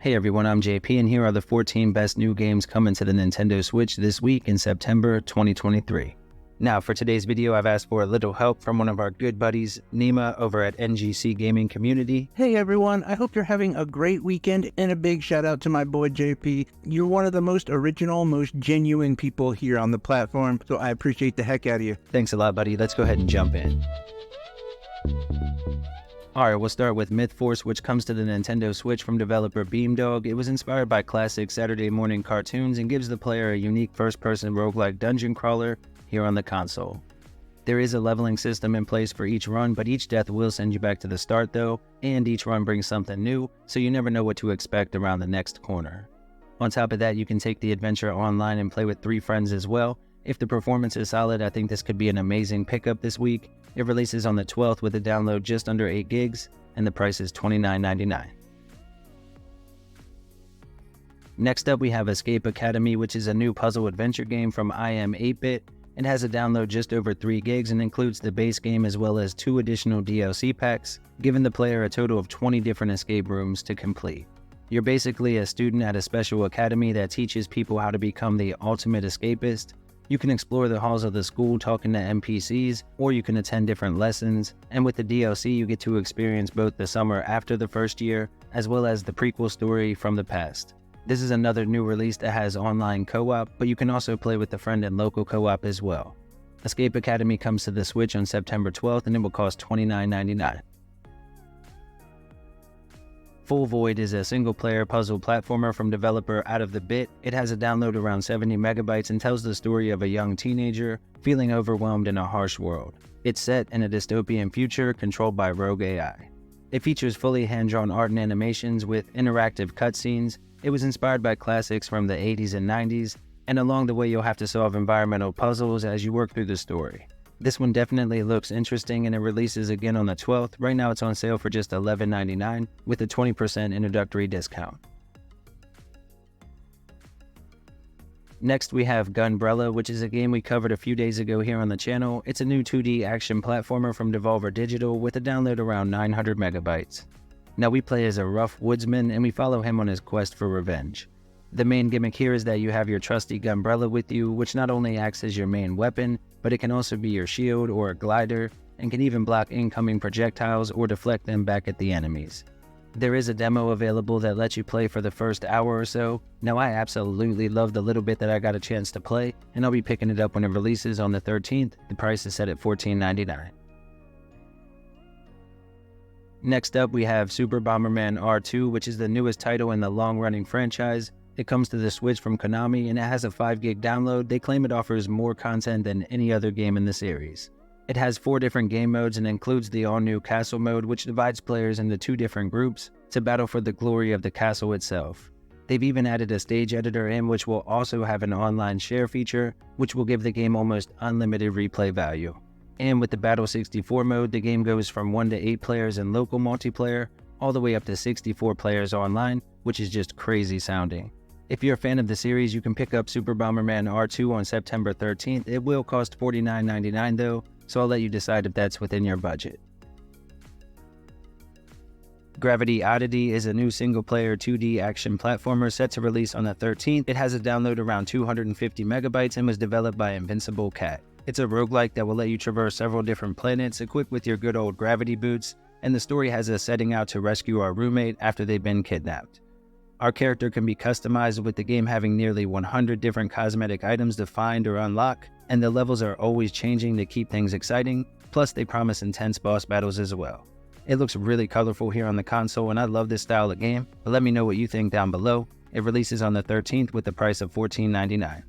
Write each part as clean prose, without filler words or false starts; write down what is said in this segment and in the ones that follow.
Hey everyone, I'm JP and here are the 14 best new games coming to the Nintendo Switch this week in September 2023. Now for today's video, I've asked for a little help from one of our good buddies, Nema, over at NGC Gaming Community. Hey everyone, I hope you're having a great weekend, and a big shout out to my boy JP. You're one of the most original, most genuine people here on the platform, so I appreciate the heck out of you. Thanks a lot, buddy. Let's go ahead and jump in. Alright, we'll start with MythForce, which comes to the Nintendo Switch from developer Beamdog. It was inspired by classic Saturday morning cartoons and gives the player a unique first-person roguelike dungeon crawler here on the console. There is a leveling system in place for each run, but each death will send you back to the start though, and each run brings something new, so you never know what to expect around the next corner. On top of that, you can take the adventure online and play with 3 friends as well. If the performance is solid, I think this could be an amazing pickup this week. It releases on the 12th with a download just under 8 gigs, and the price is $29.99. Next up, we have Escape Academy, which is a new puzzle adventure game from IM 8-Bit. It has a download just over 3 gigs and includes the base game as well as 2 additional DLC packs, giving the player a total of 20 different escape rooms to complete. You're basically a student at a special academy that teaches people how to become the ultimate escapist. You can explore the halls of the school talking to NPCs, or you can attend different lessons, and with the DLC you get to experience both the summer after the first year, as well as the prequel story from the past. This is another new release that has online co-op, but you can also play with a friend in local co-op as well. Escape Academy comes to the Switch on September 12th and it will cost $29.99. Full Void is a single-player puzzle platformer from developer Out of the Bit. It has a download around 70 megabytes and tells the story of a young teenager feeling overwhelmed in a harsh world. It's set in a dystopian future controlled by rogue AI. It features fully hand-drawn art and animations with interactive cutscenes. It was inspired by classics from the 80s and 90s, and along the way you'll have to solve environmental puzzles as you work through the story. This one definitely looks interesting and it releases again on the 12th. Right now it's on sale for just $11.99 with a 20% introductory discount. Next we have Gunbrella, which is a game we covered a few days ago here on the channel. It's a new 2D action platformer from Devolver Digital with a download around 900 megabytes. Now we play as a rough woodsman and we follow him on his quest for revenge. The main gimmick here is that you have your trusty Gunbrella with you, which not only acts as your main weapon, but it can also be your shield or a glider, and can even block incoming projectiles or deflect them back at the enemies. There is a demo available that lets you play for the first hour or so. Now I absolutely love the little bit that I got a chance to play, and I'll be picking it up when it releases on the 13th. The price is set at $14.99. Next up we have Super Bomberman R2, which is the newest title in the long-running franchise. It comes to the Switch from Konami and it has a 5 gig download. They claim it offers more content than any other game in the series. It has 4 different game modes and includes the all-new castle mode, which divides players into 2 different groups to battle for the glory of the castle itself. They've even added a stage editor in, which will also have an online share feature, which will give the game almost unlimited replay value. And with the Battle 64 mode, the game goes from 1 to 8 players in local multiplayer, all the way up to 64 players online, which is just crazy sounding. If you're a fan of the series, you can pick up Super Bomberman R2 on September 13th. It will cost $49.99 though, so I'll let you decide if that's within your budget. Gravity Oddity is a new single-player 2D action platformer set to release on the 13th. It has a download around 250 megabytes and was developed by Invincible Cat. It's a roguelike that will let you traverse several different planets equipped with your good old gravity boots, and the story has us setting out to rescue our roommate after they've been kidnapped. Our character can be customized with the game having nearly 100 different cosmetic items to find or unlock, and the levels are always changing to keep things exciting, plus they promise intense boss battles as well. It looks really colorful here on the console and I love this style of game, but let me know what you think down below. It releases on the 13th with the price of $14.99.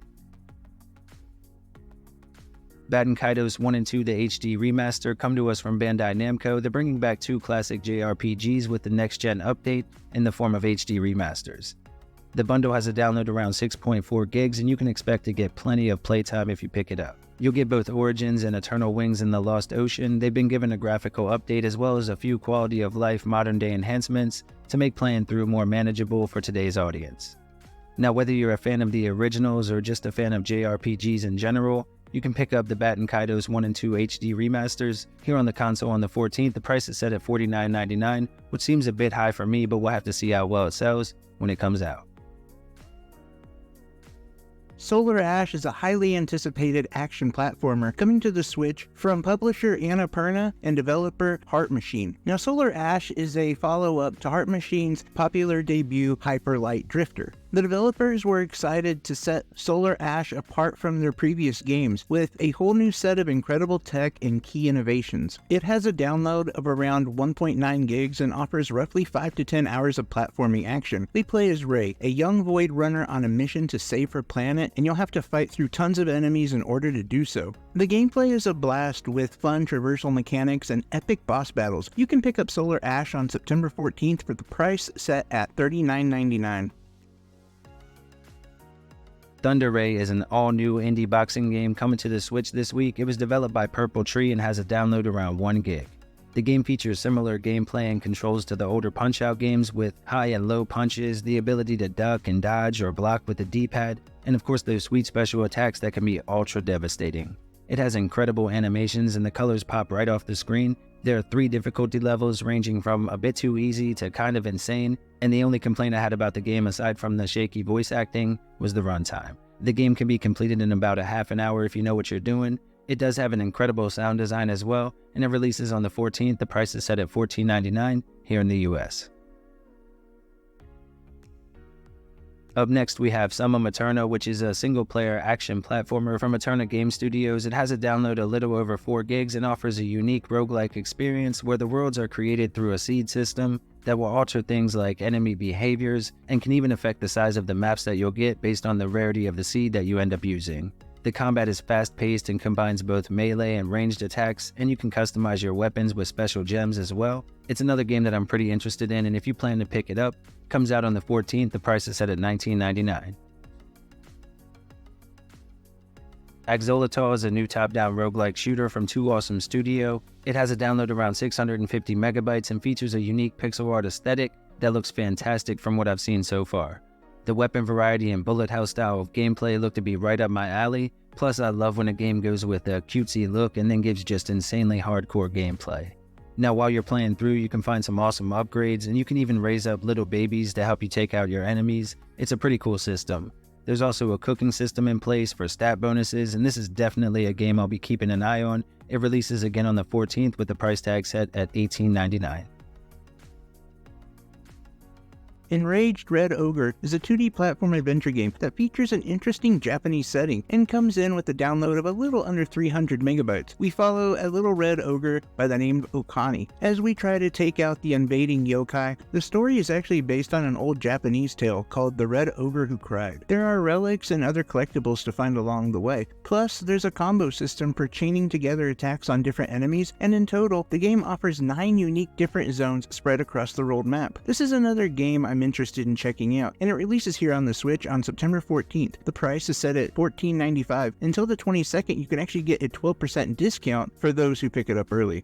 Baten Kaitos 1 and 2 The HD Remaster come to us from Bandai Namco. They're bringing back 2 classic JRPGs with the next-gen update in the form of HD remasters. The bundle has a download around 6.4 gigs and you can expect to get plenty of playtime if you pick it up. You'll get both Origins and Eternal Wings in the Lost Ocean. They've been given a graphical update as well as a few quality of life modern-day enhancements to make playing through more manageable for today's audience. Now whether you're a fan of the originals or just a fan of JRPGs in general, You can pick up the Baten Kaitos 1 and 2 HD Remasters. Here on the console on the 14th, the price is set at $49.99, which seems a bit high for me, but we'll have to see how well it sells when it comes out. Solar Ash is a highly anticipated action platformer coming to the Switch from publisher Annapurna and developer Heart Machine. Now, Solar Ash is a follow-up to Heart Machine's popular debut Hyper Light Drifter. The developers were excited to set Solar Ash apart from their previous games with a whole new set of incredible tech and key innovations. It has a download of around 1.9 gigs and offers roughly 5 to 10 hours of platforming action. We play as Ray, a young void runner on a mission to save her planet, and you'll have to fight through tons of enemies in order to do so. The gameplay is a blast with fun traversal mechanics and epic boss battles. You can pick up Solar Ash on September 14th for the price set at $39.99. Thunder Ray is an all-new indie boxing game coming to the Switch this week. It was developed by Purple Tree and has a download around 1 gig. The game features similar gameplay and controls to the older Punch-Out games with high and low punches, the ability to duck and dodge or block with the D-pad, and of course those sweet special attacks that can be ultra devastating. It has incredible animations and the colors pop right off the screen. There are 3 difficulty levels ranging from a bit too easy to kind of insane, and the only complaint I had about the game aside from the shaky voice acting was the runtime. The game can be completed in about a half an hour if you know what you're doing. It does have an incredible sound design as well, and it releases on the 14th. The price is set at $14.99 here in the US. Up next, we have Summum Aeterna, which is a single-player action platformer from Aeterna Game Studios. It has a download a little over 4 gigs and offers a unique roguelike experience where the worlds are created through a seed system that will alter things like enemy behaviors and can even affect the size of the maps that you'll get based on the rarity of the seed that you end up using. The combat is fast-paced and combines both melee and ranged attacks, and you can customize your weapons with special gems as well. It's another game that I'm pretty interested in, and if you plan to pick it up, it comes out on the 14th. The price is set at $19.99. AK-xolotl is a new top-down roguelike shooter from Two Awesome Studio. It has a download around 650 megabytes and features a unique pixel art aesthetic that looks fantastic from what I've seen so far. The weapon variety and bullet hell style of gameplay look to be right up my alley, plus I love when a game goes with a cutesy look and then gives just insanely hardcore gameplay. Now while you're playing through, you can find some awesome upgrades, and you can even raise up little babies to help you take out your enemies. It's a pretty cool system. There's also a cooking system in place for stat bonuses, and this is definitely a game I'll be keeping an eye on. It releases again on the 14th with the price tag set at $18.99. Enraged Red Ogre is a 2D platform adventure game that features an interesting Japanese setting and comes in with a download of a little under 300 megabytes. We follow a little red ogre by the name of Okani as we try to take out the invading yokai. The story is actually based on an old Japanese tale called The Red Ogre Who Cried. There are relics and other collectibles to find along the way. Plus, there's a combo system for chaining together attacks on different enemies, and in total, the game offers 9 unique different zones spread across the world map. This is another game I'm interested in checking out, and it releases here on the Switch on September 14th. The price is set at $14.95. Until the 22nd, you can actually get a 12% discount for those who pick it up early.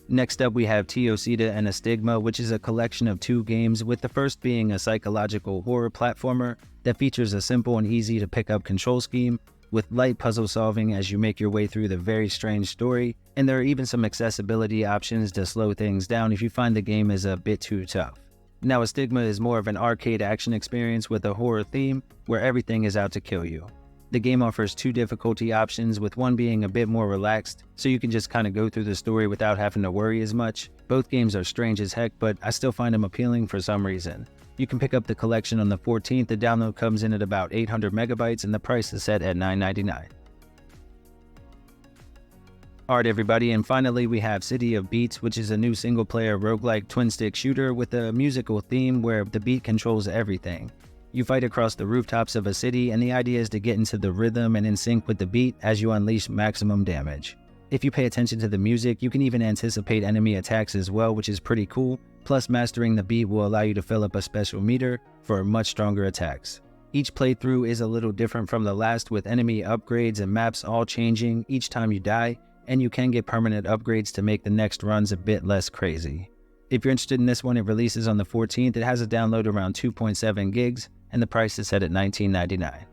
Next up, we have Teocida Estigma, which is a collection of 2 games, with the first being a psychological horror platformer that features a simple and easy to pick up control scheme, with light puzzle solving as you make your way through the very strange story, and there are even some accessibility options to slow things down if you find the game is a bit too tough. Now, Astigma is more of an arcade action experience with a horror theme where everything is out to kill you. The game offers 2 difficulty options, with one being a bit more relaxed, so you can just kind of go through the story without having to worry as much. Both games are strange as heck, but I still find them appealing for some reason. You can pick up the collection on the 14th. The download comes in at about 800 megabytes and the price is set at $9.99. Alright everybody, and finally we have City of Beats, which is a new single-player roguelike twin-stick shooter with a musical theme where the beat controls everything. You fight across the rooftops of a city, and the idea is to get into the rhythm and in sync with the beat as you unleash maximum damage. If you pay attention to the music, you can even anticipate enemy attacks as well, which is pretty cool. Plus, mastering the beat will allow you to fill up a special meter for much stronger attacks. Each playthrough is a little different from the last, with enemy upgrades and maps all changing each time you die, and you can get permanent upgrades to make the next runs a bit less crazy. If you're interested in this one, it releases on the 14th. It has a download around 2.7 gigs, and the price is set at $19.99.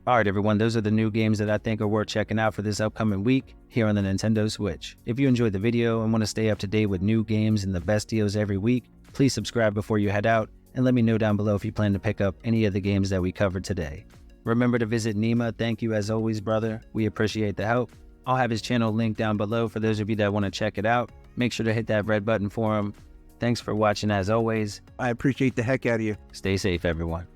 Alright everyone, those are the new games that I think are worth checking out for this upcoming week here on the Nintendo Switch. If you enjoyed the video and want to stay up to date with new games and the best deals every week, please subscribe before you head out and let me know down below if you plan to pick up any of the games that we covered today. Remember to visit Nema. Thank you as always, brother. We appreciate the help. I'll have his channel linked down below for those of you that want to check it out. Make sure to hit that red button for him. Thanks for watching as always. I appreciate the heck out of you. Stay safe, everyone.